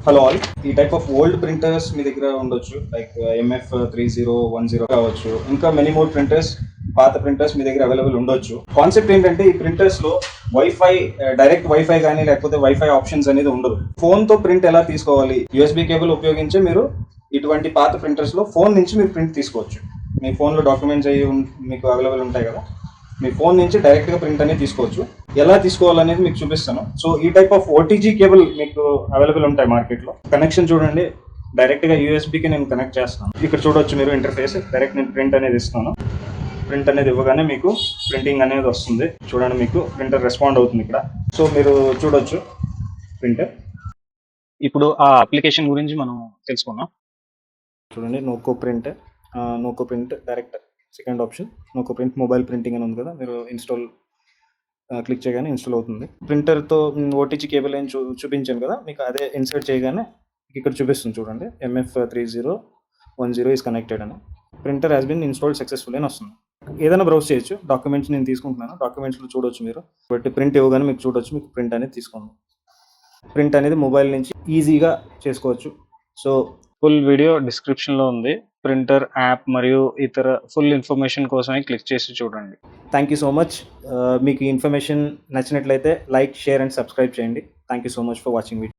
Hello all, ఈ type of old printers మీ దగ్గర ఉండొచ్చు, లైక్ MF3010 కావచ్చు, ఇంకా మెనీ మోర్ ప్రింటర్స్, పాత ప్రింటర్స్ మీ దగ్గర అవైలబుల్ ఉండొచ్చు. కాన్సెప్ట్ ఏంటంటే ఈ ప్రింటర్స్ లో వైఫై, డైరెక్ట్ వైఫై కానీ లేకపోతే వైఫై ఆప్షన్స్ అనేది ఉండదు. ఫోన్ తో ప్రింట్ ఎలా తీసుకోవాలి, USB కేబుల్ ఉపయోగించి మీరు ఇటువంటి పాత ప్రింటర్స్ లో ఫోన్ నుంచి మీరు ప్రింట్ తీసుకోవచ్చు. మీ ఫోన్ లో డాక్యుమెంట్స్ అయ్యి మీకు అవైలబుల్ ఉంటాయి కదా, మీ ఫోన్ నుంచి డైరెక్ట్ గా ప్రింట్ అనేది తీసుకోవచ్చు. ఎలా తీసుకోవాలనేది మీకు చూపిస్తాను. సో ఈ టైప్ ఆఫ్ ఓటీజీ కేబుల్ మీకు అవైలబుల్ ఉంటాయి మార్కెట్ లో. కనెక్షన్ చూడండి, డైరెక్ట్ గా యూఎస్బికి నేను కనెక్ట్ చేస్తాను. ఇక్కడ చూడొచ్చు మీరు ఇంటర్ఫేస్. డైరెక్ట్ నేను ప్రింట్ అనేది ఇస్తాను. ప్రింట్ అనేది ఇవ్వగానే మీకు ప్రింటింగ్ అనేది వస్తుంది. చూడండి, మీకు ప్రింటర్ రెస్పాండ్ అవుతుంది ఇక్కడ. సో మీరు చూడొచ్చు ప్రింటర్. ఇప్పుడు ఆ అప్లికేషన్ గురించి మనం తెలుసుకుందాం. చూడండి, Noko print direct second option. Noko print mobile printing అని ఉంది కదా, మీరు ఇన్స్టాల్ క్లిక్ చేయగానే ఇన్స్టాల్ అవుతుంది. ప్రింటర్తో ఓటీజీ కేబుల్ అని చూపించాను కదా, మీకు అదే ఇన్సర్ట్ చేయగానే ఇక్కడ చూపిస్తుంది. చూడండి, MF3010 ఈస్ కనెక్టెడ్ అని. Printer has been installed successful అని వస్తుంది. ఏదైనా బ్రౌజ్ చేయొచ్చు. డాక్యుమెంట్స్ నేను తీసుకుంటున్నాను, డాక్యుమెంట్స్లో చూడొచ్చు మీరు. బట్ ప్రింట్ ఇవ్వగానే మీకు చూడొచ్చు, మీకు ప్రింట్ అనేది తీసుకోండి. ప్రింట్ అనేది మొబైల్ నుంచి ఈజీగా చేసుకోవచ్చు. సో ఫుల్ వీడియో డిస్క్రిప్షన్లో ఉంది. ప్రింటర్ యాప్ మరియు ఇతర ఫుల్ ఇన్ఫర్మేషన్ కోసమే క్లిక్ చేసి చూడండి. Thank you so much. మీకు ఈ ఇన్ఫర్మేషన్ నచ్చినట్లయితే లైక్, షేర్ అండ్ సబ్స్క్రైబ్ చేయండి. Thank you so much for watching video.